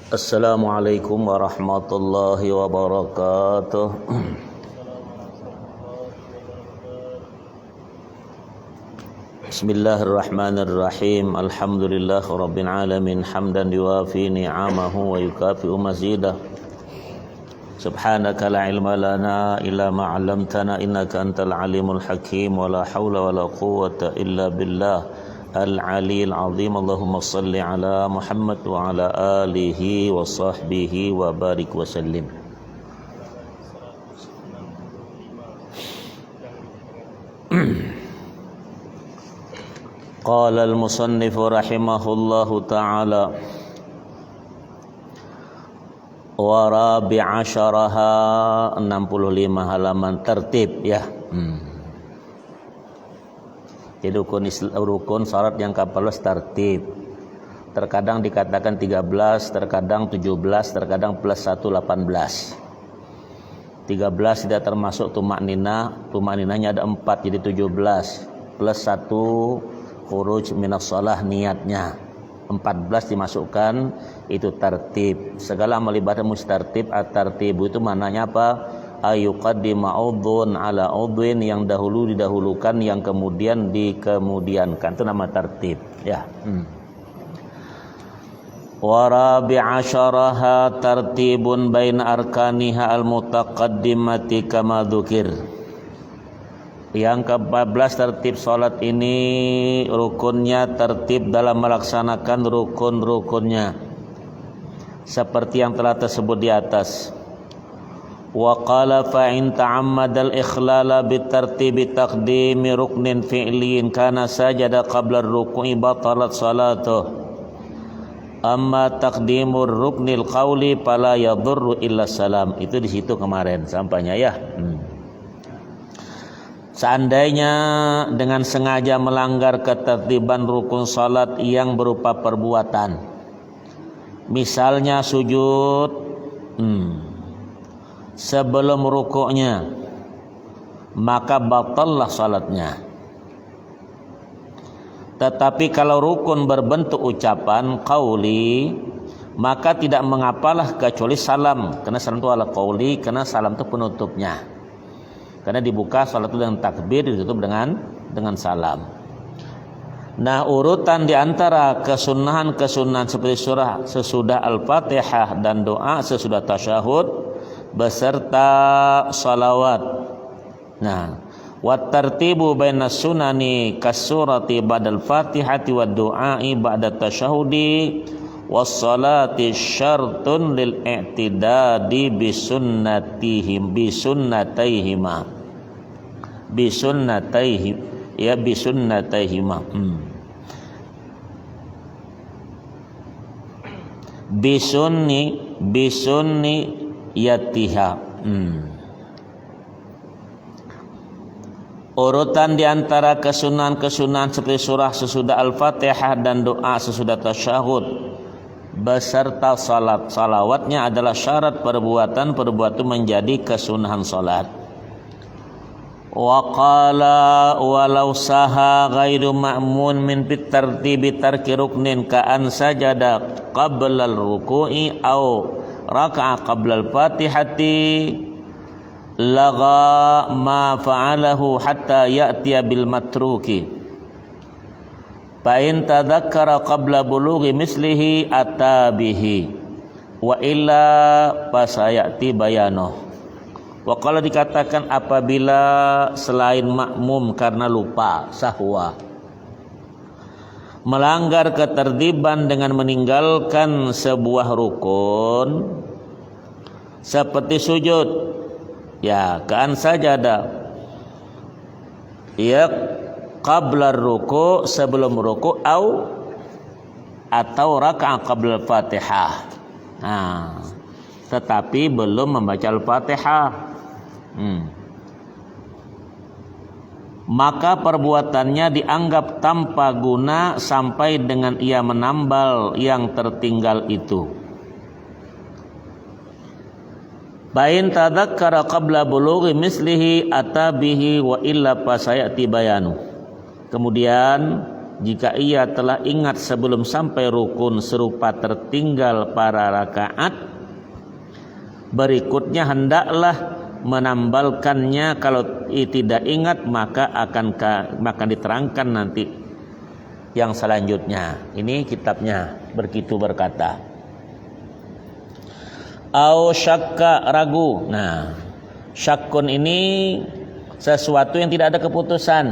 Assalamualaikum warahmatullahi wabarakatuh. Bismillahirrahmanirrahim. Alhamdulillah rabbil alamin hamdan yuwafi ni'amahu wa yukafi'u mazidah. Subhanaka la ilma lana illa ma 'allamtana innaka antal alimul hakim wa la haula wa la quwwata illa billah al-'aliyyil 'azim. Allahumma shalli ala Muhammad wa ala alihi wa sahbihi wa barik wa sallim. Qala al-musannif rahimahullahu ta'ala wa rabi'asyaraha 65 halaman tertib ya. Jadi rukun syarat yang ke-14 tertib. Terkadang dikatakan 13, terkadang 17, terkadang plus 1 18. 13 tidak termasuk tumakninah, tumakninahnya ada 4 jadi 17 plus 1 khuruj minas shalah niatnya. 14 dimasukkan itu tertib. Segala amal ibadah mesti tertib. At-tartib itu maknanya apa? Ayuqaddima udhun ala udhin, yang dahulu didahulukan, yang kemudian dikemudiankan, itu nama tertib ya. Wa rabi'asyaraha tartibun baina arkaniha al-mutaqaddimati kama dzukir. Yang ke-14 tertib salat ini rukunnya tertib dalam melaksanakan rukun-rukunnya seperti yang telah tersebut di atas. Wa qala fa in ta'ammada al-ikhlala bitartibi taqdimi ruknin fi'liyin kana sajada qabla ar-ruku'i batalat salatuh. Amma taqdimur ruknil qawli fala yadurru illa salam. Itu di situ kemarin sampainya ya. Seandainya dengan sengaja melanggar ketertiban rukun salat yang berupa perbuatan, misalnya sujud sebelum rukuknya, maka batallah salatnya. Tetapi kalau rukun berbentuk ucapan qauli, maka tidak mengapalah kecuali salam, karena salam itu ala qauli, karena salam itu penutupnya. Karena dibuka salat itu dengan takbir, ditutup dengan salam. Nah, urutan di antara kesunahan-kesunahan seperti surah sesudah Al-Fatihah dan doa sesudah tasyahud beserta salawat. Nah, wat tartibu bainas sunani kasurati ba'dal fatihati wad du'ai ba'da tasyahudi was salati syartun lil i'tidadi bisunnatihim bisunnataihima bisunnataihima bisunni yatiha. Urutan di antara kesunahan-kesunahan seperti surah sesudah Al-Fatihah dan doa sesudah tasyahud beserta salat. Salawatnya adalah syarat perbuatan menjadi kesunahan salat. Wa qala walau saha ghairu ma'mun min bitartibi tarki ruknin ka an sajada qabla al-ruku'i aw raka'a qabla al-fatihati laga ma fa'alahu hatta ya'tiya bil matruki fa in tadhakkara qabla bulughi mislihi atabihi wa illa fasayati bayanuh. Wa qala dikatakan apabila selain makmum karena lupa sahwa melanggar ketertiban dengan meninggalkan sebuah rukun seperti sujud, ya kan sajada ya qabla ruku, sebelum ruku, atau raka'a qabla Fatihah. Nah, tetapi belum membaca Al-Fatihah. Maka perbuatannya dianggap tanpa guna sampai dengan ia menambal yang tertinggal itu. Bain tadzakkara qabla bulughi mislihi atabihi wa illa fasayati bayanu. Kemudian jika ia telah ingat sebelum sampai rukun serupa tertinggal para rakaat berikutnya, hendaklah menambalkannya. Kalau tidak ingat maka akan diterangkan nanti yang selanjutnya. Ini kitabnya begitu berkata. Au syakka, ragu. Nah, syakkun ini sesuatu yang tidak ada keputusan,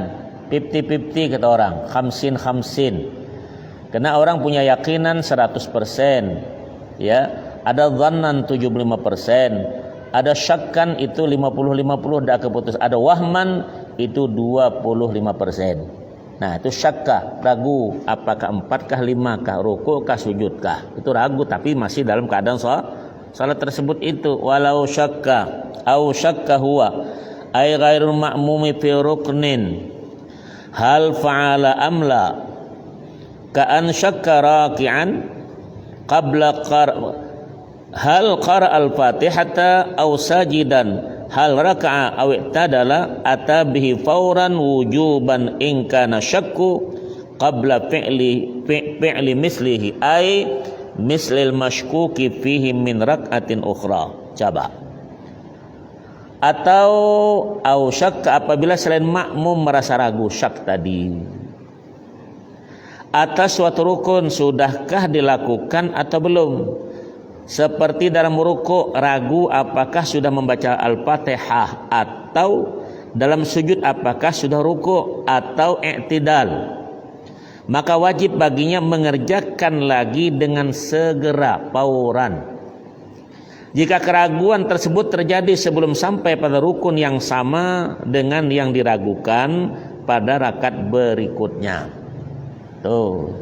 50-50 kata orang, 50-50. Karena orang punya yakinan 100%, ya. Ada dhannan 75%, ada syakkan itu 50-50 tidak keputus, ada wahman itu 25%. Nah, itu syakka, ragu, apakah 4kah 5kah, rukukah sujudkah. Itu ragu tapi masih dalam keadaan salat tersebut itu. Walau syakka au syakka huwa ay ghairul ma'mumi fi ruknin hal fa'ala amla ka'an syakka raki'an qabla hal qara al-fatihata aw sajidan hal raka'a aw i'tadala ata bihi fawran wujuban in kana syakku qabla fi'li mislihi ay mislil mashkuki fihi min rak'atin ukhra. Coba. Atau au syakka, apabila selain makmum merasa ragu, syak tadi atas suatu rukun sudahkah dilakukan atau belum, seperti dalam rukuk ragu apakah sudah membaca Al-Fatihah, atau dalam sujud apakah sudah rukuk atau i'tidal, maka wajib baginya mengerjakan lagi dengan segera, fauran. Jika keraguan tersebut terjadi sebelum sampai pada rukun yang sama dengan yang diragukan pada rakaat berikutnya. Tuh.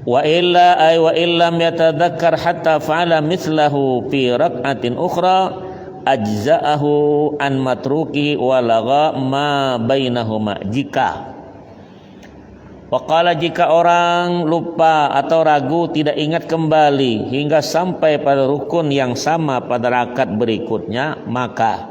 Wa illam yatadzakkar hatta fa'ala mithlahu fi rak'atin ukhra ajza'ahu an matruki wa lagha ma bainahuma. Jika orang lupa atau ragu tidak ingat kembali hingga sampai pada rukun yang sama pada rakaat berikutnya, maka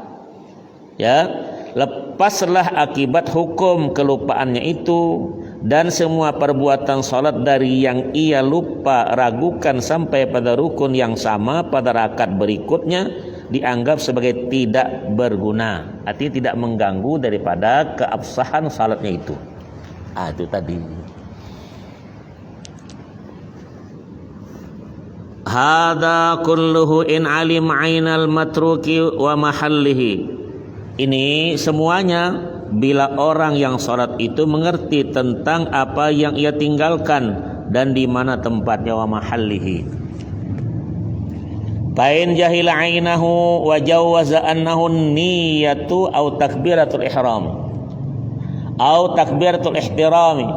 lepaslah akibat hukum kelupaannya itu, dan semua perbuatan salat dari yang ia lupa ragukan sampai pada rukun yang sama pada rakaat berikutnya dianggap sebagai tidak berguna, artinya tidak mengganggu daripada keabsahan salatnya itu. Itu tadi. Hada kulluhu in alim ainal matruki wa mahallihi. Ini semuanya bila orang yang salat itu mengerti tentang apa yang ia tinggalkan dan di mana tempatnya, wa mahallihi. Fain jahila ainahu wa jawaza annahu niyatu au takbiratul ihram au takbiratul ihtirami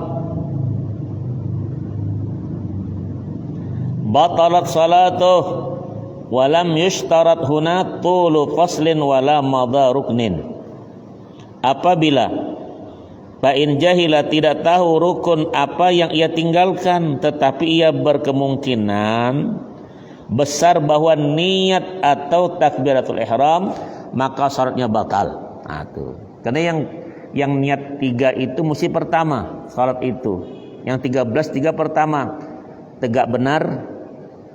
batalat salatuh wa lam yushtarat huna tulu faslin wala madha ruknin. Apabila fa'in jahila tidak tahu rukun apa yang ia tinggalkan, tetapi ia berkemungkinan besar bahwa niat atau takbiratul ihram, maka syaratnya batal. Karena yang niat 3 itu mesti pertama salat itu, yang 13 pertama tegak benar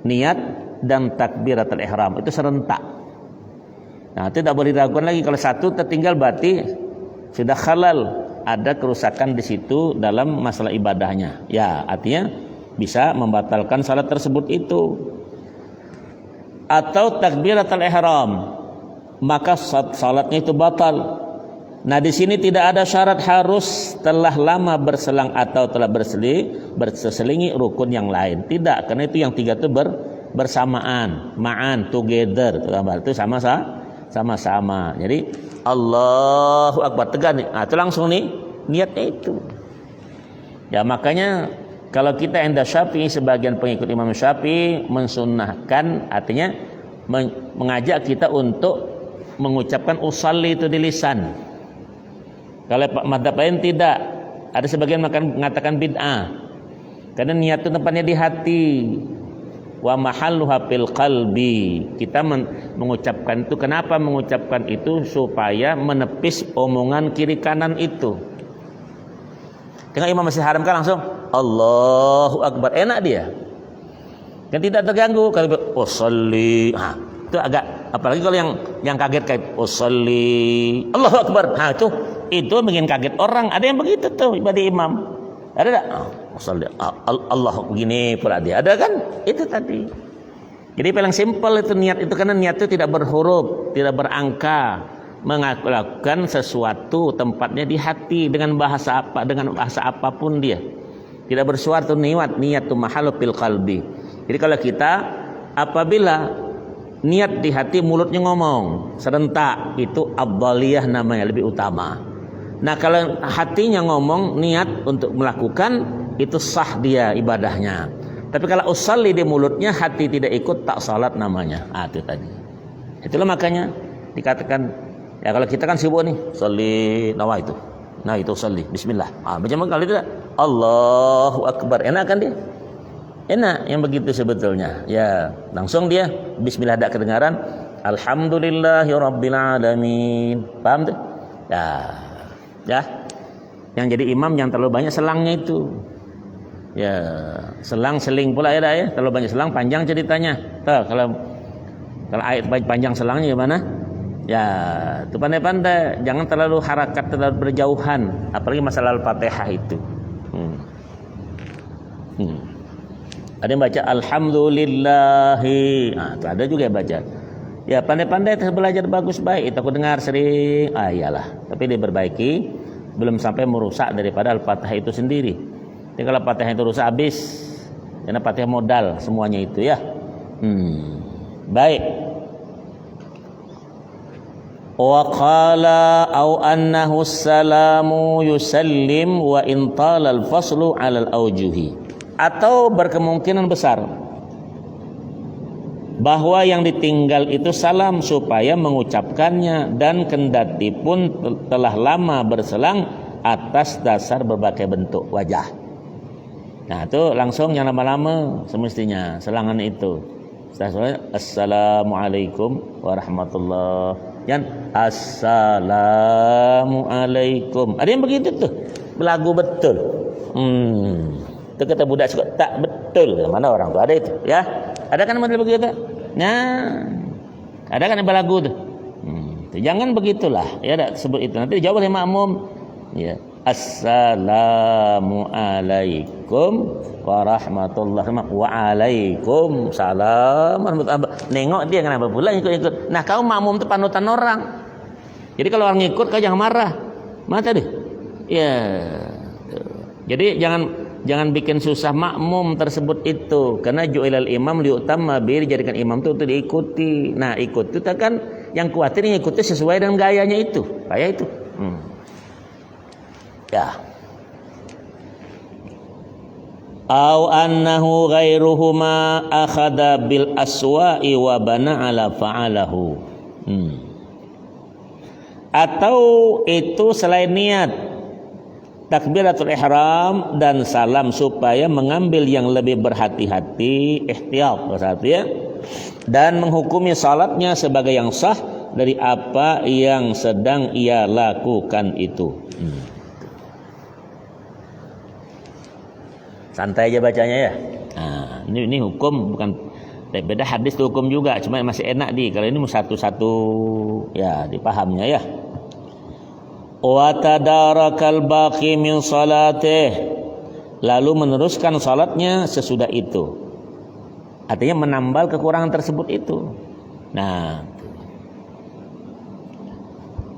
niat dan takbiratul ihram itu serentak. Nah, tidak boleh diragukan lagi. Kalau satu tertinggal berarti sudah khalal, ada kerusakan di situ dalam masalah ibadahnya. Ya, artinya bisa membatalkan salat tersebut itu. Atau takbiratul ihram, maka salatnya itu batal. Nah, di sini tidak ada syarat harus telah lama berselang atau telah berselingi rukun yang lain. Tidak, karena itu yang 3 itu bersamaan, ma'an, together. Itu sama-sama. Jadi Allahu Akbar, tegak nih. Itu langsung nih niatnya itu. Ya, makanya kalau kita indah Syafi'i, sebagian pengikut Imam Syafi'i mensunnahkan, artinya mengajak kita untuk mengucapkan usalli itu di lisan. Kalau mazhab lain tidak, ada sebagian mengatakan bid'ah, karena niat itu tempatnya di hati. Wa mahalluha fil qalbi. Kita mengucapkan itu, kenapa mengucapkan itu? Supaya menepis omongan kiri kanan itu. Tengok imam masjid haram kan langsung Allahu Akbar, enak dia. Kan tidak terganggu kalau usolli. Itu agak, apalagi kalau yang kaget kayak usolli Allahu Akbar. Itu bikin kaget orang. Ada yang begitu tuh ibadah imam. Ada enggak? Usolli Allah begini pula dia. Ada kan? Itu tadi. Jadi paling simpel itu niat itu, karena niat itu tidak berhuruf, tidak berangka, melakukan sesuatu tempatnya di hati dengan bahasa apapun dia. Tidak bersuara niat tu mahalu fil qalbi. Jadi kalau kita apabila niat di hati mulutnya ngomong serentak, itu afdaliyah namanya, lebih utama. Nah kalau hatinya ngomong niat untuk melakukan, itu sah dia ibadahnya. Tapi kalau usalli di mulutnya, hati tidak ikut, tak salat namanya. Itu tadi. Itulah makanya dikatakan, ya kalau kita kan sibuk nih, sholli nawaitu. Nah itu sholli, bismillah. Macam kalau itu Allahu Akbar, enak kan dia? Enak yang begitu sebetulnya. Ya, langsung dia bismillah, ada kedengaran alhamdulillahirabbil alamin. Paham tuh? Ya. Yang jadi imam yang terlalu banyak selangnya itu. Ya, seling pula ya. Terlalu banyak selang, panjang ceritanya. Kalau ayat panjang selangnya gimana? Ya, itu pandai-pandai. Jangan terlalu harakat, terlalu berjauhan. Apalagi masalah Al-Fatihah itu. Ada yang baca alhamdulillahi. Itu ada juga yang baca. Ya, pandai-pandai belajar bagus baik. Itu aku dengar sering. Iyalah. Tapi diperbaiki, belum sampai merusak daripada Al-Fatihah itu sendiri. Jadi kalau Fatihah itu rusak habis. Karena Fatihah modal semuanya itu ya. Baik. Wa qala au annahu salamu yusallim wa in tala al-faslu 'ala al-awjuhi. Atau berkemungkinan besar bahwa yang ditinggal itu salam supaya mengucapkannya, dan kendati pun telah lama berselang atas dasar berbagai bentuk wajah. Nah itu langsung yang lama-lama semestinya selangan itu. Assalamualaikum warahmatullahi. Yang assalamualaikum. Ada yang begitu tuh, belagu betul. Itu kata budak suka tak betul. Mana orang tuh ada itu? Ya, ada kan model begitu? Nah, ada kan yang belagu tuh. Jangan begitulah. Ya, ada sebut itu. Nanti dijawab oleh makmum. Ya. Assalamualaikum warahmatullahi wabarakatuh. Waalaikumsalam. Nengok dia kenapa pula ikut-ikut. Nah kau makmum itu panutan orang. Jadi kalau orang ngikut kau jangan marah. Mata deh. Ya. Jadi jangan bikin susah makmum tersebut itu. Karena ju'ilal imam liutamma bihi, dijadikan imam itu untuk diikuti. Nah ikut itu kan yang khawatir ngikuti sesuai dengan gayanya itu. Kayak itu. Ya. Au annahu ghairuhuma akhadha bil aswa'i wa bana ala fa'alahu. Atau itu selain niat takbiratul ihram dan salam supaya mengambil yang lebih berhati-hati, ihtiyat satu ya, dan menghukumi salatnya sebagai yang sah dari apa yang sedang ia lakukan itu. Santai aja bacanya ya. Nah, ini hukum, bukan beda hadis itu hukum juga, cuma masih enak kalau ini satu-satu ya dipahamnya ya. Wa tadarakal baqi min salatih, lalu meneruskan salatnya sesudah itu. Artinya menambal kekurangan tersebut itu.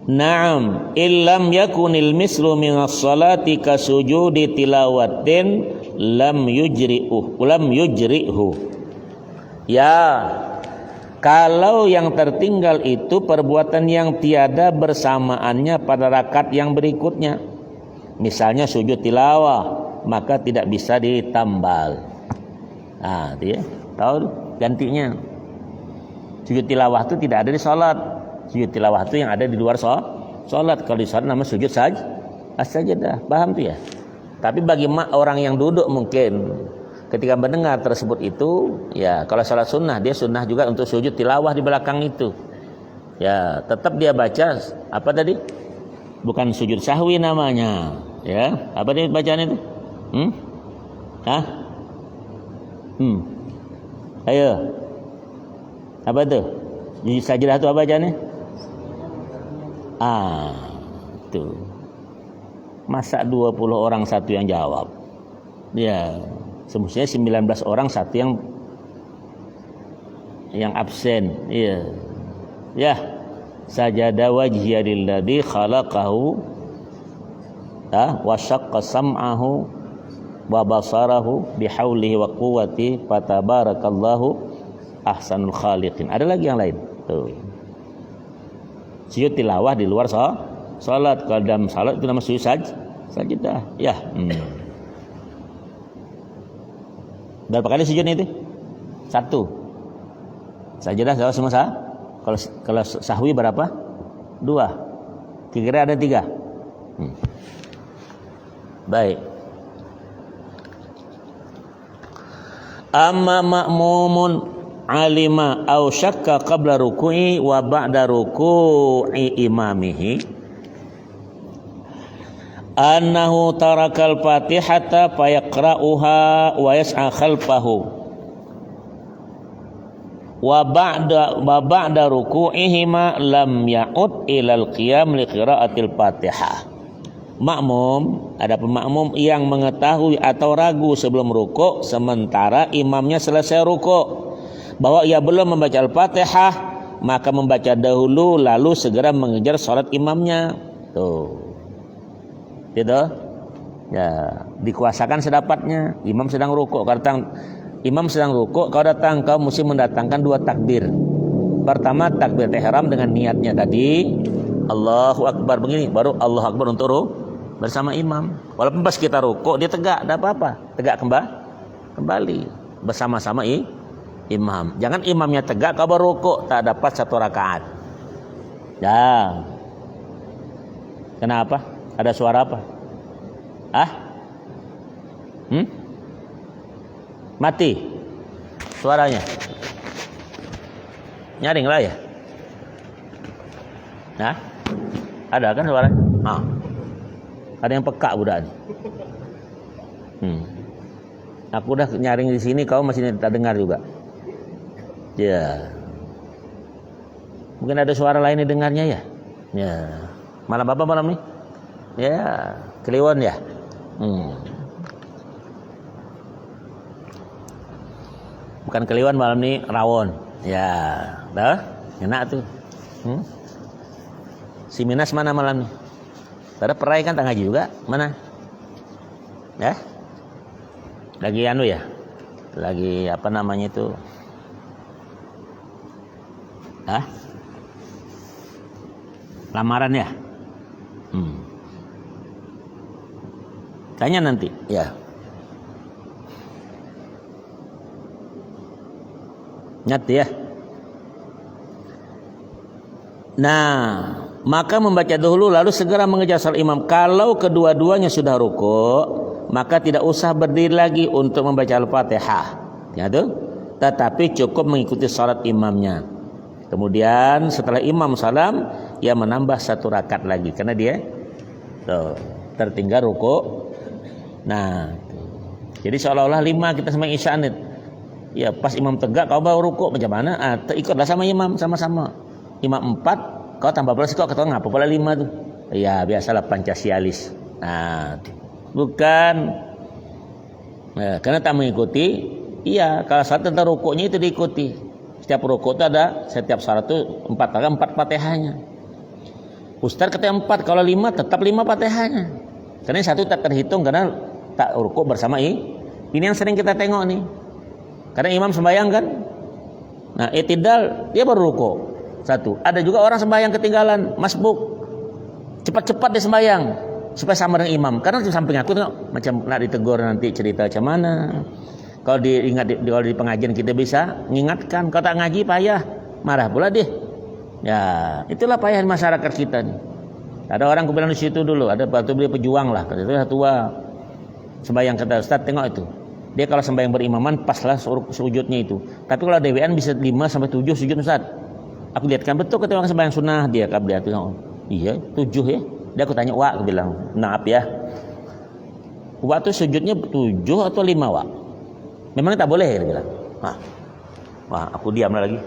Naam, illam yakunil mislu minas salati kasujudi tilawatin lam yujri'hu. Ya, kalau yang tertinggal itu perbuatan yang tiada bersamaannya pada rakaat yang berikutnya, misalnya sujud tilawah, maka tidak bisa ditambal. Itu ya, tahu gantinya. Sujud tilawah itu tidak ada di salat. Sujud tilawah itu yang ada di luar salat. Kalau di salat namanya sujud sajadah. Paham tuh ya? Tapi bagi orang yang duduk mungkin ketika mendengar tersebut itu, ya kalau salat sunnah, dia sunnah juga untuk sujud tilawah di belakang itu. Ya, tetap dia baca apa tadi? Bukan sujud sahwi namanya. Ya, apa dia bacaan itu? Hah? Ayo. Apa itu? Di sajadah itu apa bacaannya? Tuh. Masa 20 orang satu yang jawab? Ya, semestinya 19 orang satu yang absen. Iya. Ya. Sajada wajhiya lilladzi khalaqahu wa syaqqa sam'ahu wa basarahu bihaulihi wa quwwati fatabarakallahu ahsanul khaliqin. Ada lagi yang lain. Tuh. Sujud tilawah di luar salat. Kalau dalam salat itu nama sujud sajadah. Ya. Berapa kali sujudnya itu? 1. Sajadah semua sah. Kalau sahwi berapa? 2. Kira-kira ada 3. Baik. Amma ma'mumun alima aw syakka qabla ruku'i wa ba'da ruku'i imamihi annahu tarakal fatihata fayaqra'uha wa yas'a khalfahu wa ba'da ruku'ihima lam ya'ud ilal qiyam li qira'atil fatihah. Makmum, ada pemakmum yang mengetahui atau ragu sebelum rukuk sementara imamnya selesai rukuk bahwa ia belum membaca Al-Fatihah, maka membaca dahulu lalu segera mengejar salat imamnya. Tuh. Gitu. Ya, dikuasakan sedapatnya. Imam sedang rukuk, Imam sedang rukuk, kau datang, kau mesti mendatangkan 2 takbir. Pertama takbir ihram dengan niatnya tadi, Allahu Akbar begini, baru Allahu Akbar untuk bersama imam. Walaupun pas kita rukuk dia tegak, tidak apa-apa, tegak kembali bersama-sama imam. Jangan imamnya tegak, kau baru rukuk, tak dapat 1 rakaat. Ya. Kenapa? Ada suara apa? Mati suaranya. Nyaring lah ya. Nah, ada kan suara? Ada yang peka budak. Aku udah nyaring di sini, kau masih tak dengar juga. Ya. Mungkin ada suara lain didengarnya ya. Ya. Malam apa malam nih? Ya, Kliwon ya. Bukan Kliwon malam ini, rawon. Ya, dah, enak tuh. Si Minas mana malam ini? Pada perai kan tak ngaji juga, mana? Ya? Lagi anu ya? Lagi apa namanya itu? Lamaran ya? Tanya nanti, ya. Nyat ya. Nah, maka membaca dahulu lalu segera mengejar salat imam. Kalau kedua-duanya sudah rukuk, maka tidak usah berdiri lagi untuk membaca Al-Fatihah. Ya tuh. Tetapi cukup mengikuti salat imamnya. Kemudian setelah imam salam, ia menambah 1 rakaat lagi karena dia tertinggal rukuk. Nah, jadi seolah-olah 5 kita sama isya nih. Ya pas imam tegak kau baru rukuk macam mana? Ikutlah sama imam sama-sama. Imam 4, kau tambah plus kau kata ngapa pula 5 tuh? Ya biasalah Pancasialis. Nah, bukan. Nah, karena tak mengikuti. Iya, kalau salat tentang rukuknya itu diikuti. Setiap rukuk itu ada, setiap salat itu 4 Fatihahnya. Ustaz kata 4, kalau 5 tetap 5 Fatihahnya. Karena 1 tak terhitung karena tak rukuk bersama ini yang sering kita tengok nih. Karena imam sembahyang kan. Nah, i'tidal dia baru rukuk. 1. Ada juga orang sembahyang ketinggalan, masbuk. Cepat-cepat dia sembahyang supaya sama dengan imam. Karena di samping aku tengok macam nak ditegur nanti cerita macam mana. Kalau kalau di pengajian kita bisa mengingatkan, kalau tak ngaji payah, marah pula dia. Ya, itulah payah masyarakat kita nih. Ada orang aku bilang di situ dulu, ada batu beli pejuang lah, kata itu tua. Sembahyang kata Ustaz, tengok itu. Dia kalau sembahyang berimaman paslah sujudnya itu. Tapi kalau DWN bisa 5 sampai 7 sujud Ustaz. Aku lihatkan betul kata orang sembahyang sunnah dia kab dia tengok. Iya, 7 ya. Dia aku tanya, "Wah," aku bilang, "Maaf ya. Waktu sujudnya 7 atau 5 wak. Memang tak boleh dia bilang. Wah, aku diam lagi.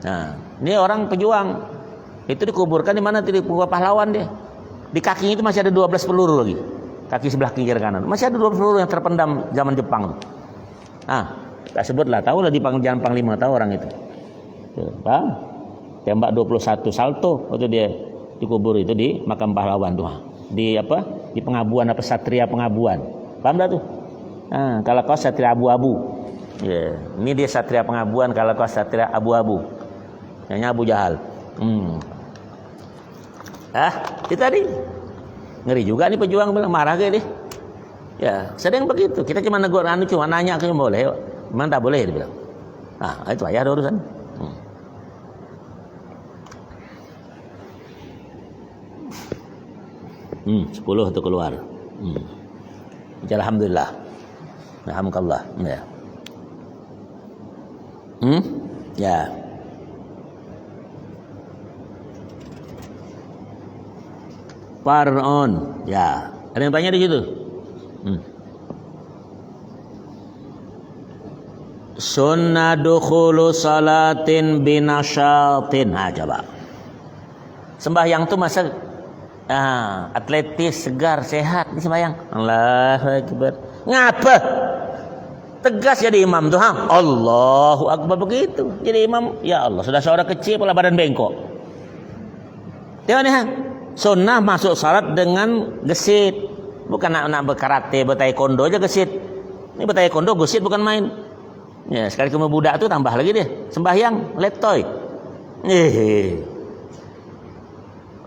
Nah, ini orang pejuang. Itu dikuburkan di mana? Di kubur pahlawan dia. Di kakinya itu masih ada 12 peluru lagi. Kaki sebelah kiri kanan. Masih ada 12 peluru yang terpendam zaman Jepang. Tak sebutlah, tahulah di Jalan Panglima, tahu orang itu. Paham? Tembak 21 salto waktu dia dikubur itu di makam pahlawan tuh. Di apa? Di pengabuan apa satria pengabuan. Paham dah tuh? Kalau kau satria abu-abu. Ya, ini dia satria pengabuan, kalau kau satria abu-abu. Yang Abu Jahal. Itu tadi. Ngeri juga nih pejuang bilang marah ke dia. Ya, sering begitu. Kita cuma negur cuma nanya ke boleh. Memang tak boleh dia bilang. Itu ayah ada urusan. 10 itu keluar. Alhamdulillah. Alhamdulillah. Ya. Ya. Far'un. Ya. Ada yang tanya di situ? Sunnah dukhulu salatin binasyatin. Coba. Sembahyang tu masa atletis, segar, sehat. Ini sembahyang. Allahu Akbar. Ngapa? Tegas jadi imam tu. Allahu Akbar begitu. Jadi imam. Ya Allah, sudah seorang kecil pula badan bengkok. Tengok ni sunnah masuk salat dengan gesit. Bukan nak berkarate, bertaekwondo aja gesit. Ini bertaekwondo gesit bukan main. Ya, sekali kemudian budak tu tambah lagi dia. Sembahyang, letoy.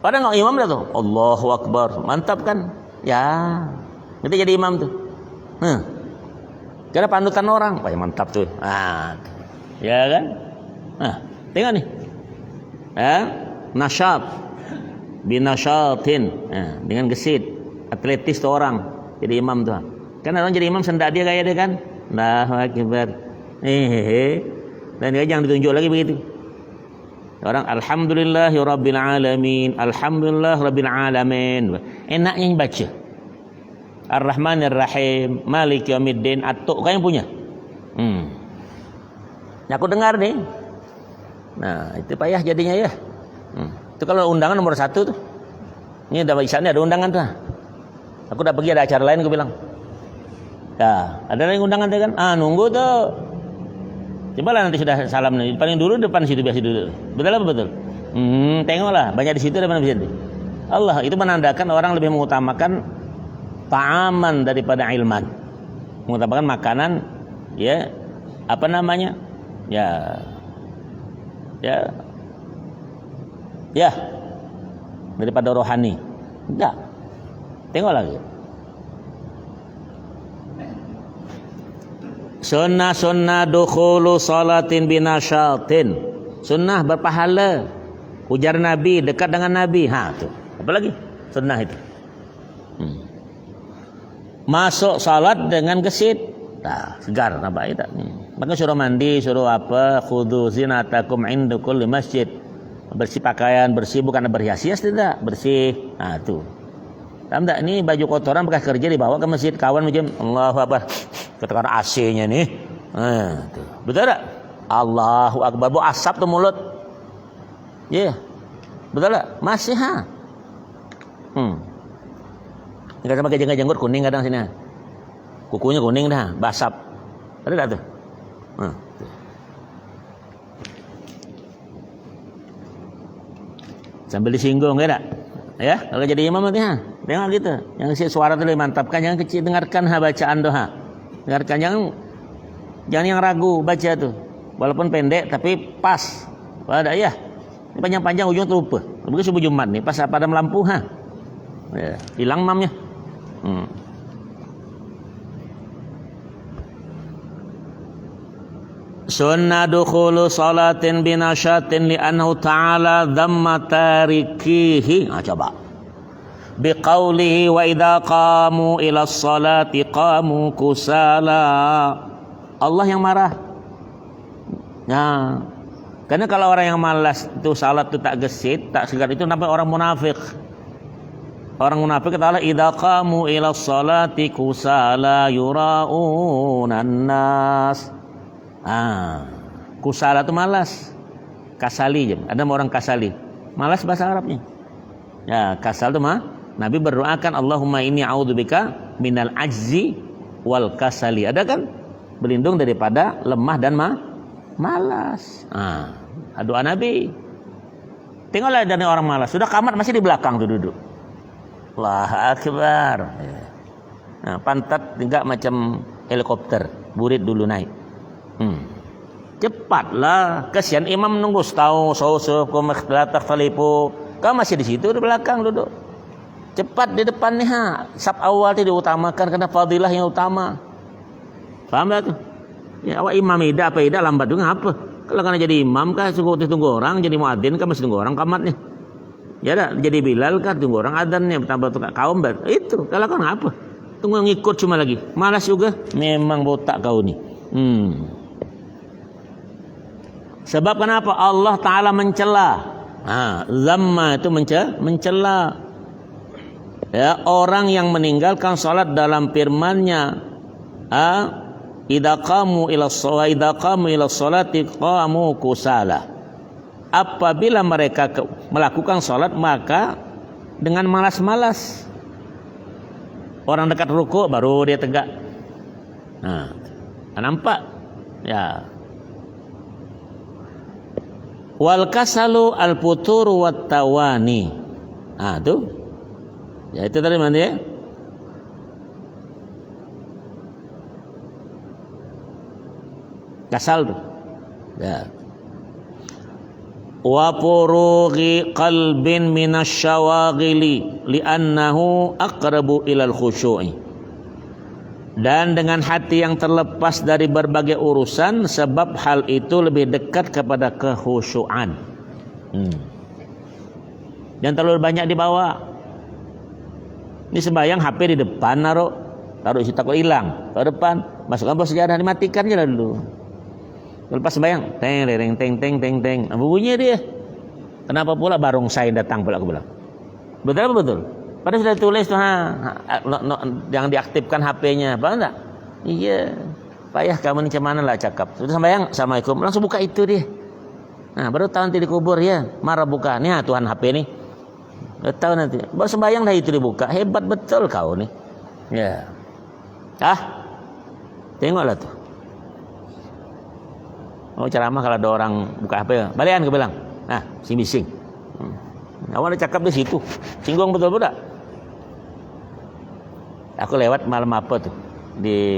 Padahal nggak imam dah tu. Allahu Akbar. Mantap kan? Ya. Nanti jadi imam tu. Karena panutan orang. Wah, mantap tu. Ya kan? Tengok ni. Nasyat. Binasyatin. Dengan gesit. Atletis tu orang. Jadi imam tu. Kan orang jadi imam sendak dia gaya dia kan? Allahu Akbar. Dan dia jangan ditunjuk lagi begitu. Orang alhamdulillahi rabbil alamin, alhamdulillah rabbil alamin. Enaknya baca. Ar-Rahmanir Rahim, Maliki Yaumiddin, atuk kan yang punya. Aku dengar nih. Nah, itu payah jadinya ya. Itu kalau undangan nomor 1 tuh. Ini ada isanya ada undangan tuh. Aku dah pergi ada acara lain aku bilang. Ya, ada lagi undangan tuh kan? Nunggu tuh. Cobalah nanti sudah salam nih. Paling dulu depan situ biasa dulu. Betul apa betul? Tengoklah banyak di situ daripada di situ. Allah itu menandakan orang lebih mengutamakan ta'aman daripada ilman. Mengutamakan makanan ya apa namanya? Ya daripada rohani. Enggak. Tengok lagi. Sunnah dukhulu salatin binasyatin. Sunnah berpahala. Ujar Nabi, dekat dengan Nabi. Tu. Apa lagi? Sunnah itu. Masuk salat dengan gesit. Segar nampak tak? Maka suruh mandi, suruh apa? Khudhu zinatakum inda kulli masjid. Bersih pakaian, bersih bukan berhias-hias tidak, bersih. Tu. Tahu tak? Ini baju kotoran bekas kerja dibawa ke masjid, kawan macam Allahu Akbar. Katakan AC-nya nih. Betul tak? Allahu Akbar. Bau asap tu mulut. Betul tak? Masih Ini kadang pakai jenggot kuning kadang sini. Kukunya kuning dah, basap. Ada tak tu? Sambil disinggung ya tak? Ya, kalau jadi imam nanti tengok gitu. Yang suara tu mantapkan, jangan kecil dengarkan bacaan doa. Dengarkan jangan yang ragu baca tu. Walaupun pendek tapi pas. Ada ya. Ini panjang-panjang ujung terlupa. Begitu subuh Jumat nih pas padam lampu Ya, hilang mamnya. Sunnah dukhulu salatin binasyatin li'annahu ta'ala dhamma tarikihi. Coba. Biqaulihi wa idza qamu ila salati qamu kusala. Allah yang marah. Karena kalau orang yang malas itu salat itu tak gesit, tak segar itu nampak orang munafik. Orang munafik kata Allah, idza qamu ila sholati kusala yuraunan nas. Kusala itu malas. Kasali, ada orang kasali. Malas bahasa Arabnya. Ya, kasal itu mah Nabi berdoakan Allahumma inni a'udzubika minal ajzi wal kasali. Ada kan? Berlindung daripada lemah dan malas. Doa Nabi. Tengoklah dari orang malas, sudah kamat masih di belakang tuh duduk. Allahu Akbar. Nah, pantat enggak macam helikopter, burit dulu naik. Cepatlah, kasihan imam nunggu tahu sausu takhtalifu. Kau masih di situ di belakang duduk. Cepat di depan nih saf awal itu diutamakan karena fadilah yang utama. Paham tak tuh? Ya awak imam ida apa ida lambat juga apa? Kalau kena jadi imam kah tunggu orang, jadi muadzin kah masih tunggu orang kamatnya. Ya dah, jadi Bilal kah tunggu orang adzannya, tambah tukar kaum itu. Kalau kan apa? Tunggu ngikut cuma lagi. Malas juga. Memang botak kau nih. Sebab kenapa? Allah Ta'ala mencela. Zamma itu mencela. Ya, orang yang meninggalkan salat dalam firman-Nya, idza qamu ila sholati qamu kusala. Apabila mereka melakukan salat maka dengan malas-malas. Orang dekat ruku baru dia tegak. Nampak? Ya. Wal kasalu al futuru wat tawani. Tuh. Ya itu tadi mana ya? Kasal tuh. Ya. Wa furughi qalbin minasyawaghili li'annahu aqrabu ilal khusyu'i. Dan dengan hati yang terlepas dari berbagai urusan sebab hal itu lebih dekat kepada kekhusyuan. Jangan terlalu banyak dibawa. Ini sembahyang HP di depan taruh isi takut hilang. Taruh depan, masukkan bos sejadah dimatikan aja dulu. Lepas sembahyang, teng. Bunyinya dia. Kenapa pula barongsai datang pula aku bilang. Betul apa betul? Padahal sudah tulis tuh jangan diaktifkan HP-nya, paham enggak? Iya. Payah kamu macam mana lah cakap. Sudah sembahyang, Assalamualaikum, langsung buka itu dia. Nah, baru tahu nanti dikubur ya. Marah buka. Nih Tuhan HP nih. Tahu nanti. Baru sembahyang dah itu dibuka. Hebat betul kau nih. Ya. Tengoklah tuh. Ceramah kalau ada orang buka HP, balikan ke bilang. Si bising. Awalnya cakap di situ. Singgung betul tak? Aku lewat malam apa tuh?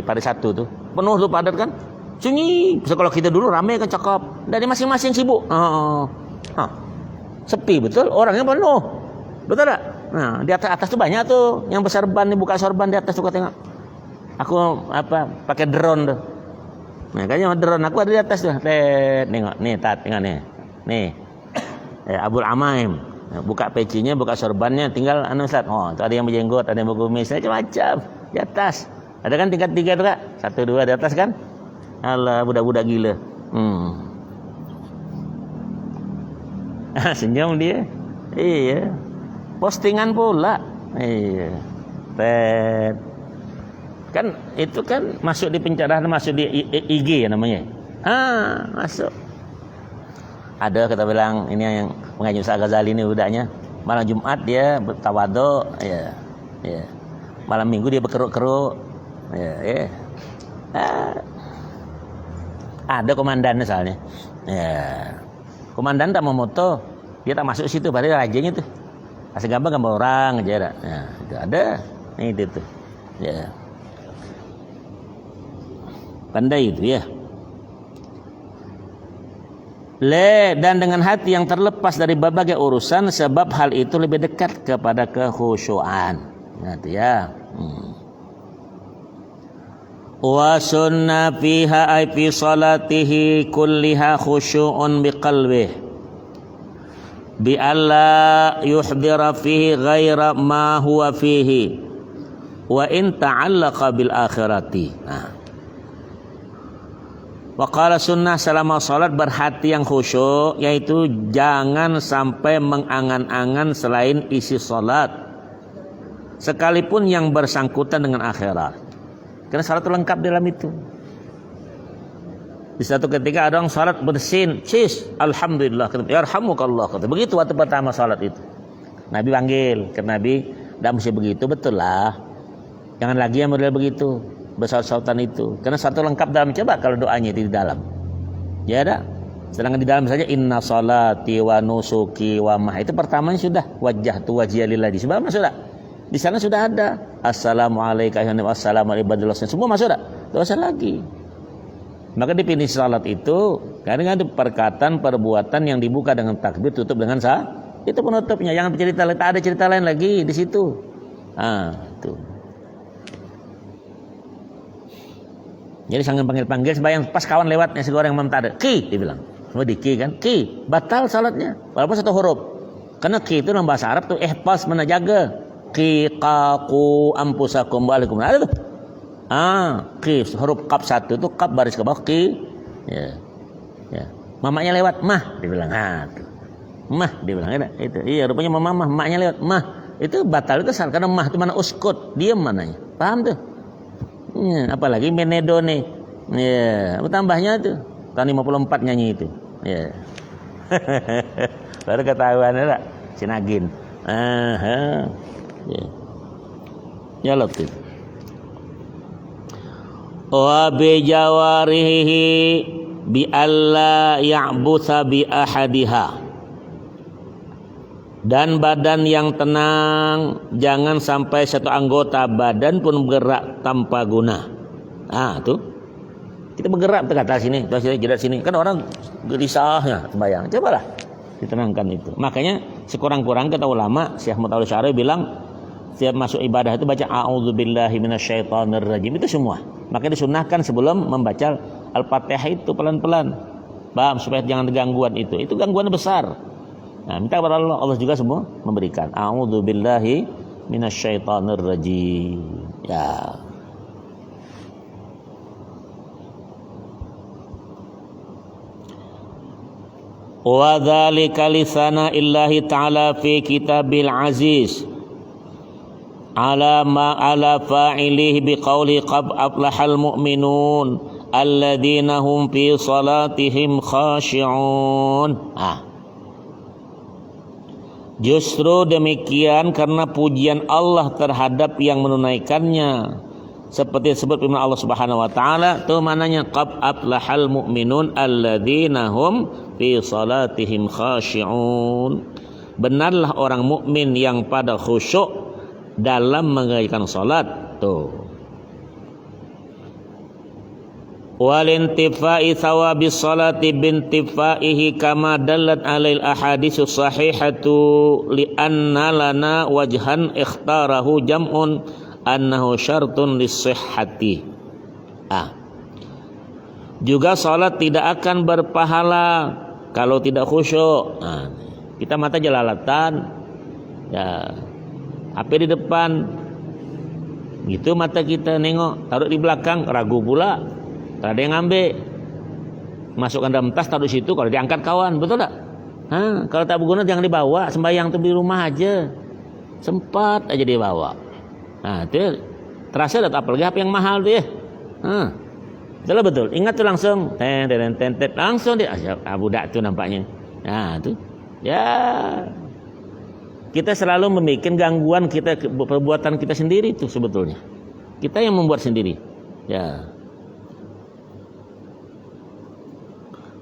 Pada satu tuh. Penuh tuh padat kan? Sunyi. Kalau kita dulu ramai kan cakap. Dari masing-masing sibuk. Sepi betul. Orangnya penuh. Betul tak? Nah, di atas tuh banyak tuh. Yang berserban, buka sorban di atas suka tengok. Aku pakai drone tuh. Nah, kayaknya drone aku ada di atas tuh. Tengok nih, tengok nih. Nih. Abul Amaim. Buka pecinya, buka sorbannya, tinggal Ustaz. Ada yang berjenggot, ada yang berkumis, macam-macam di atas. Ada kan tingkat 3 tuh Kak? 1 2 di atas kan? Alah, budak-budak gila. Senyum dia. Iya. Postingan pula. Iya. Kan itu kan masuk di pencerahan, masuk di IG ya namanya. Masuk. Ada kata bilang ini yang mengaji Ustaz Ghazali ini budaknya. Malam Jumat dia bertawadhu, ya. Malam Minggu dia berkeruk-keruk. Ya. Ada komandan misalnya. Ya. Komandan tak mau moto, dia tak masuk situ, padahal rajanya tuh. Kasih gambar orang aja ada. Ya, itu ada. Ini itu tuh. Ya. Pandai itu ya. Dan dengan hati yang terlepas dari berbagai urusan sebab hal itu lebih dekat kepada kekhusyuan. Nanti ya. Wa sunna fiha ay fi salatihi kulliha khusyu'un biqalbih bi alla yuhdira fihi ghaira ma huwa fihi wa in ta'allaqa bil akhirati. Waqala sunnah selama salat berhati yang khusyuk, yaitu jangan sampai mengangan-angan selain isi salat. sekalipun yang bersangkutan dengan akhirat. Karena salat itu lengkap dalam itu. Di satu ketika ada orang salat bersin, alhamdulillah, yarhamukallah. Begitu waktu pertama salat itu. Nabi panggil, ke Nabi, tidak mesti begitu, betul lah. Jangan lagi yang model begitu, bersaut-sautan itu. Karena satu lengkap dalam, coba kalau doanya itu di dalam. Ya ada. Sedangkan di dalam saja inna salati wa nusuki wa mah, itu pertamanya sudah wajah tu wajhiya lillahi. Sebab sudah. Di sana sudah ada assalamualaikum warahmatullahi, semua masuk dah. Tidak usah lagi. Maka definisi salat itu kadang ada perkataan perbuatan yang dibuka dengan takbir, tutup dengan sah. Itu penutupnya. Jangan bercerita, tak ada cerita lain lagi di situ. Itu. Jadi sangat panggil-panggil sebayang pas kawan lewat nasi goreng mam tak ada. Ki dia bilang. Semua di ki kan. Ki batal salatnya walaupun satu huruf. Karena ki itu dalam bahasa Arab tuh ihfaz, menajaga. Ki qaku ampusakum wa'alaikum. Ada tuh. Ki huruf kaf satu itu kaf baris ke bawah ki. Ya. Mamanya lewat mah dia bilang. Tuh. Mah dia bilang itu. Iya rupanya mamah maknya lewat mah. Itu batal itu karena mah itu mana uskut, diam mananya. Paham tuh? Ya, apalagi menedo nih. Ya, tambahnya tuh tahun 54 nyanyi itu. Ya. Baru ketahuan enggak? Sinagin. Ya. Ya latif. Wa bi jawarihi bi alla ya'butha bi ahadiha. Dan badan yang tenang, jangan sampai satu anggota badan pun bergerak tanpa guna. Tuh. Kita bergerak ke atas sini, terus jerat sini. Kan orang gelisahnya sembahyang. Cobalah ditenangkan itu. Makanya sekurang-kurang kata ulama, Syekh Mutawalle Syar'i bilang, setiap masuk ibadah itu baca a'udzubillahi minasyaitonirrajim itu semua. Makanya disunahkan sebelum membaca Al-Fatihah itu pelan-pelan. Paham, supaya jangan ada gangguan itu. Itu gangguan besar. Nah, minta kepada Allah, Allah juga semua memberikan. A'udzubillahi minasyaitonirrajim. Ya. Wa dzalika lisana illahi ta'ala fi kitabil aziz. Ala ma ala fa'ilihi biqauli qad aflahal mu'minun alladzina hum fi salatihim khashi'un. Justru demikian karena pujian Allah terhadap yang menunaikannya. Seperti disebut firman Allah Subhanahu wa taala, itu mananya qad aflahal mu'minun alladzina hum fi salatihim khashi'un. Benarlah orang mukmin yang pada khusyuk dalam mengerjakan salat. Tuh. Walintifai thawabis salati bintifaihi kama dallat alail ahaditsu sahihatu li'anna lana wajhan ikhtarahu jam'un annahu syartun lis-sihhati. Juga salat tidak akan berpahala kalau tidak khusyuk. Kita mata jelalatan, ya, HP di depan, gitu mata kita nengok, taruh di belakang, ragu pula. Kalau ada yang ngambil, masukkan dalam tas, taruh di situ. Kalau diangkat kawan, betul tak? Kalau tak berguna jangan dibawa. Sembahyang tuh di rumah aja, sempat aja dibawa. Itu terasa dat apalagi HP yang mahal tuh ya. Betul. Ingat tuh langsung, langsung dia. Budak tuh nampaknya. Tuh, ya. Kita selalu membuat gangguan kita, perbuatan kita sendiri tuh sebetulnya. Kita yang membuat sendiri. Ya.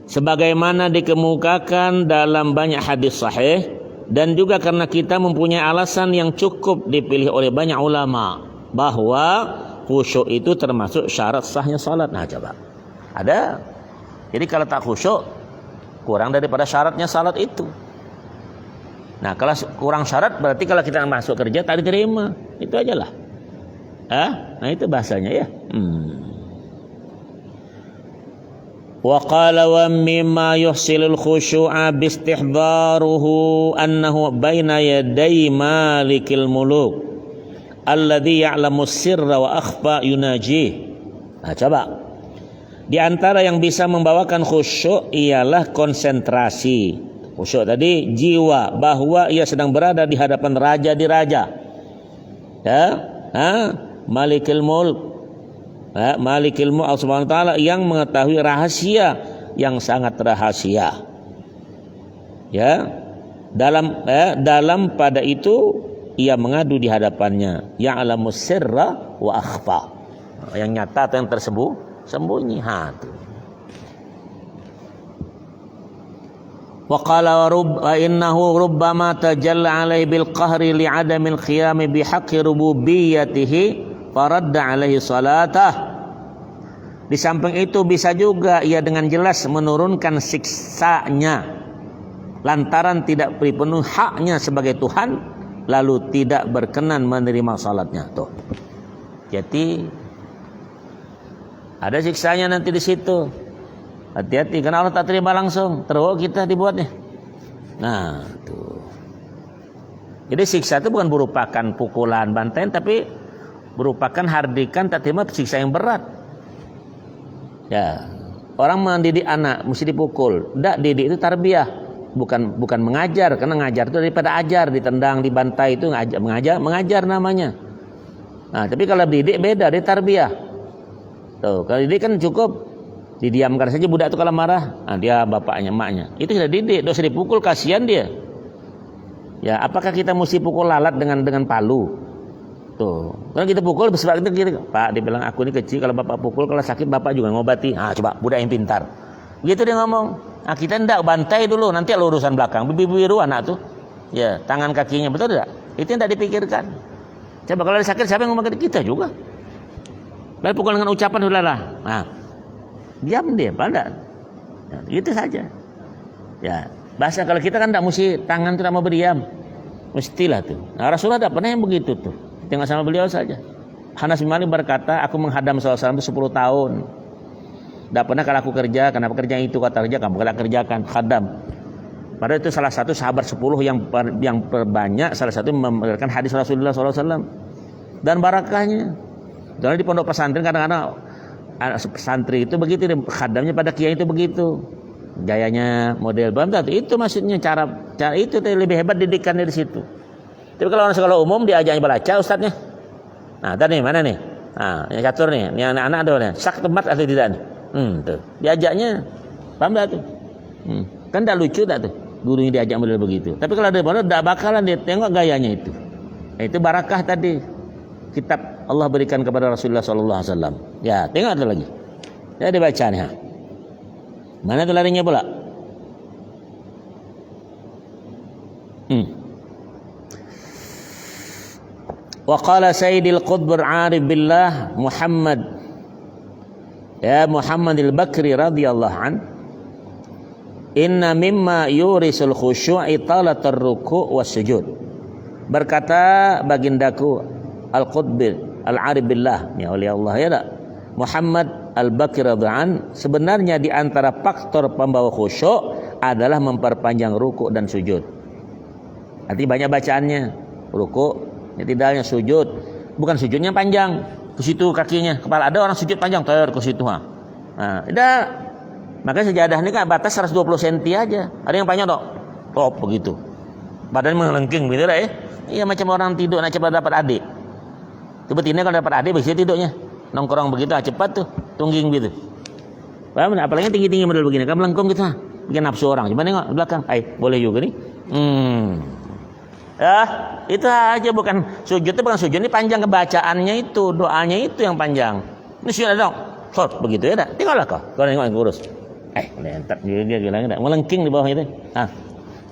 Sebagaimana dikemukakan dalam banyak hadis sahih, dan juga karena kita mempunyai alasan yang cukup dipilih oleh banyak ulama bahwa khusyuk itu termasuk syarat sahnya salat. Coba ada. Jadi kalau tak khusyuk, kurang daripada syaratnya salat itu. Kalau kurang syarat berarti kalau kita masuk kerja tak diterima. Itu ajalah. Itu bahasanya ya. Wa qala wa mimma yuhsilul khusyu'a bistihbaruhu annahu baina yaday malikil muluk alladhi ya'lamu sirra wa akhfa yunajih. Coba. Di antara yang bisa membawakan khusyuk ialah konsentrasi. Khusyuk tadi jiwa bahwa ia sedang berada di hadapan raja di raja. Ya, Malikil Mulk. Malikil Mulk Allah Subhanahu wa taala yang mengetahui rahasia yang sangat rahasia. Ya. Dalam pada itu ia mengadu di hadapannya, ya'lamus sirra wa akhfa. Yang nyata atau yang tersembunyi. Wa qala wa innahu rubbama tajalla alaihi bil qahri li adamil qiyam bi haqqi rububiyyatihi faradda alaihi salatah. Di samping itu bisa juga ia dengan jelas menurunkan siksanya lantaran tidak penuh haknya sebagai Tuhan, lalu tidak berkenan menerima salatnya. Tuh. Jadi ada siksanya nanti di situ. Hati-hati karena Allah tak terima langsung, terus kita dibuatnya. Nah, tuh. Jadi siksa itu bukan merupakan pukulan, bantaian, tapi merupakan hardikan tak terima siksa yang berat. Ya, orang mendidik anak mesti dipukul. Tidak, didik itu tarbiyah. Bukan mengajar, karena ngajar itu daripada ajar, ditendang, dibantai itu mengajar namanya. Nah, tapi kalau didik beda, dia tarbiyah. Tuh, kalau didik kan cukup didiamkan saja budak itu kalau marah, dia bapaknya, emaknya. Itu sudah didik, dosa dipukul kasihan dia. Ya, apakah kita mesti pukul lalat dengan palu? Tuh, kalau kita pukul sebab itu Pak, dia bilang aku ini kecil, kalau bapak pukul kalau sakit bapak juga ngobati. Coba budak yang pintar. Begitu dia ngomong. Kita hendak bantai dulu, nanti ada urusan belakang. Biru anak tuh, ya tangan kakinya, betul tidak? Itu yang tidak dipikirkan. Coba kalau ada sakit siapa yang ngomong kita juga? Lalu pukul dengan ucapan udahlah. Diam dia, pada. Ya, gitu saja. Ya, bahasa kalau kita kan tidak mesti tangan itu mau berdiam, mestilah tuh. Nah, Rasulullah tidak pernah yang begitu tuh. Tinggal sama beliau saja. Anas bin Malik berkata, aku menghadam SAW itu 10 tahun. Tidak pernah kalau aku kerja, kenapa kerja itu kata kerja, kamu kalau kerjakan khadam. Padahal itu salah satu sahabat 10 yang terbanyak, salah satu memberikan hadis Rasulullah SAW dan barakahnya. Jadi di pondok pesantren kadang-kadang santri itu begitu, khadamnya pada kiai itu begitu, gayanya model bantat. Itu maksudnya cara itu lebih hebat didikan dari situ. Tapi kalau orang sekolah umum diajaknya baca ustadznya. Nah, tadi mana nih? Yang catur nih, yang anak-anak ada nih, sak tempat atau tidak nih? Tuh. Diajaknya paham tak tuh? Kan tak lucu tak tuh gurunya diajak model begitu. Tapi kalau ada pondok tak bakalan dia tengok gayanya itu. Itu barakah tadi kitab Allah berikan kepada Rasulullah SAW. Ya, tengok ada lagi. Ya dibaca nih. Mana tuh larinya pula? Wa qala Sayyidil Qutb al-Arif billah Muhammad al-Bakri radhiyallahu an, inna mimma yurisul khusyu'i talatar ruku' was sujud. Berkata bagindaku Al-Qutb al-Arif billah, ya oleh Allah ya tak? Muhammad al-Bakri radhiyallahu an, sebenarnya di antara faktor pembawa khusyuk adalah memperpanjang ruku' dan sujud. Artinya banyak bacaannya, ruku', tidaknya sujud, bukan sujudnya panjang. Ke situ kakinya, kepala ada orang sujud panjang ke situ. Tidak. Makanya sejadah ini kan batas 120 cm aja. Ada yang panjang top begitu. Badan melengking gitu lah ya. Iya macam orang tidur nak cepat dapat adik. Tiba-tiba kalau dapat adik bisa tidurnya. Nongkrong begitu cepat tuh, tungging gitu. Paham? Apalagi tinggi-tinggi model begini, kan melengkung gitu. Bikin nafsu orang. Coba nengok di belakang. Boleh juga nih. Itu aja, bukan sujud itu bukan sujud, ini panjang kebacaannya itu, doanya itu yang panjang. Ini sujud dong, short begitu ya, tinggallah kau nengok yang kurus. Entar dia bilang enggak, melengking di bawah itu.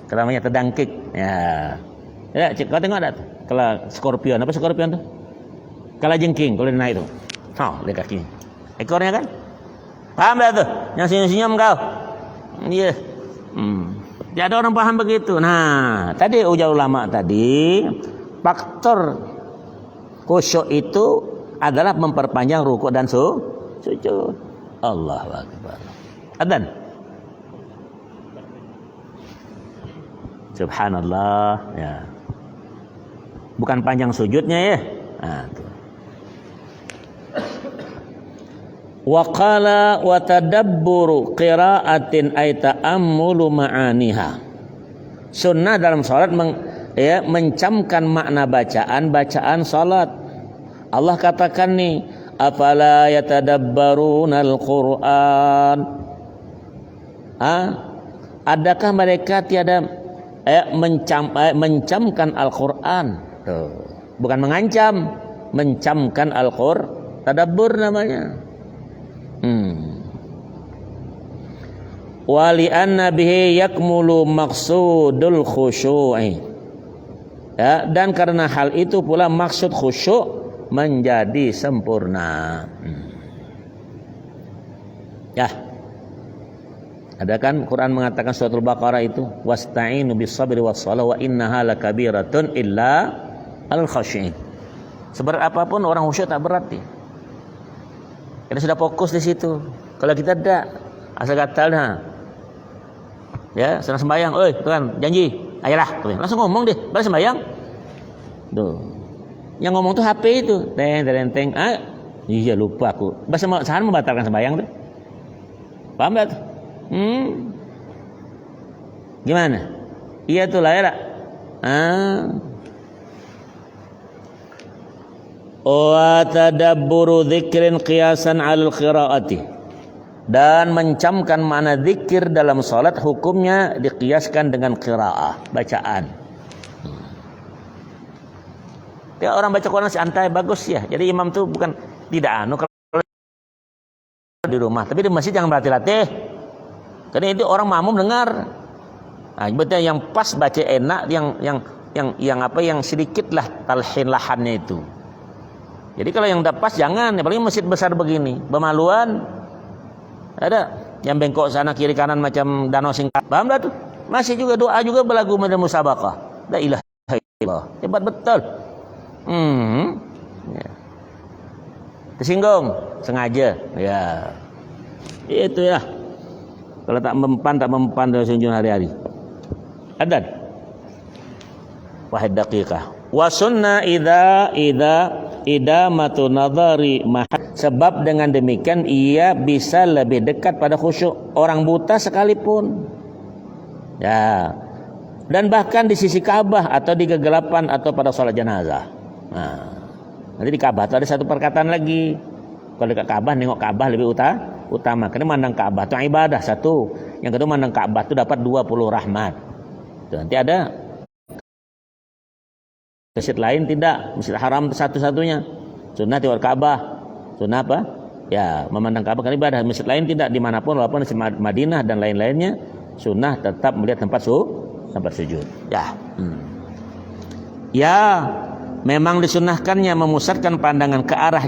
Namanya terdangkik. Ya, kau tengok ada tuh. Kalau skorpion, apa skorpion tuh? Kalau jengking, kalau naik itu, lihat kakinya, ekornya kan, paham tak tuh? Yang senyum-senyum kau, iya. Ya ada orang paham begitu. Nah, tadi ujar ulama tadi, faktor khusyuk itu adalah memperpanjang rukuk dan sujud. Allahu Akbar. Adzan. Subhanallah. Ya. Bukan panjang sujudnya ya. Tuh. Wa qala wa tadabburu qira'atin ay ta'ammulu ma'aniha. Sunnah dalam salat ya mencamkan makna bacaan salat. Allah katakan nih, afala yatadabbarunal Qur'an. Adakah mereka tiada mencamkan Al-Qur'an? Bukan mengancam, mencamkan Al-Qur'an, tadabbur namanya. Wa li anna bihi yakmulu maqsudul khusyu'i. Ya, dan karena hal itu pula maksud khusyuk menjadi sempurna. Ya. Ada kan Quran mengatakan surat Al-Baqarah itu, wasta'inu bis-sabri was-shalah wa innaha lakabiratun illa al-khasyi'in. Seberat apapun orang khusyuk tak berat dia. Kita sudah fokus di situ. Kalau kita tidak, asal gatalnya. Ya, senang sembahyang, oi, Tuhan, janji, ayolah, langsung ngomong deh, balas sembahyang. Tuh. Yang ngomong tuh HP itu, teng. Iya lupa aku. Bahasa sahan membatalkan sembahyang tuh. Paham enggak tuh? Gimana? Iya tuh lah ya. Wa tadabburu dzikrin qiyasan 'alal qiraati. Dan mencamkan makna zikir dalam salat hukumnya dikiaskan dengan qiraah, bacaan. Ya, orang baca Quran santai bagus ya. Jadi imam tuh bukan tidak kalau di rumah, tapi di masjid jangan berlatih-latih. Karena itu orang makmum dengar. Nah, betul yang pas baca enak, yang sedikit lah talhin lahannya itu. Jadi kalau yang udah pas jangan, apalagi masjid besar begini, bermaluan. Ada yang bengkok sana kiri kanan macam danau singkat. Paham dah tuh? Masih juga doa juga berlagu macam musabaqah. La ilaha illallah. Hebat betul. Ya. Tersinggung sengaja ya itu ya. Kalau tak mempan dari sunjung hari-hari adan wahid daqiqah wa sunnah idamatu nadhari sebab dengan demikian ia bisa lebih dekat pada khusyuk orang buta sekalipun ya, dan bahkan di sisi Ka'bah atau di kegelapan atau pada sholat jenazah. Nah, nanti di Ka'bah itu ada satu perkataan lagi. Kalau dekat Ka'bah, nengok Ka'bah lebih utama. Karena mandang Ka'bah itu ibadah satu. Yang kedua mandang Ka'bah itu dapat 20 rahmat. Tuh, nanti ada masjid lain tidak. Masjid Haram itu satu-satunya. Sunnah tiwar Ka'bah. Sunnah apa? Ya, memandang Ka'bah kan ibadah. Masjid lain tidak dimanapun walaupun di Madinah dan lain-lainnya. Sunnah tetap melihat tempat sujud. Ya. Ya. Memang disunnahkannya memusatkan pandangan ke arah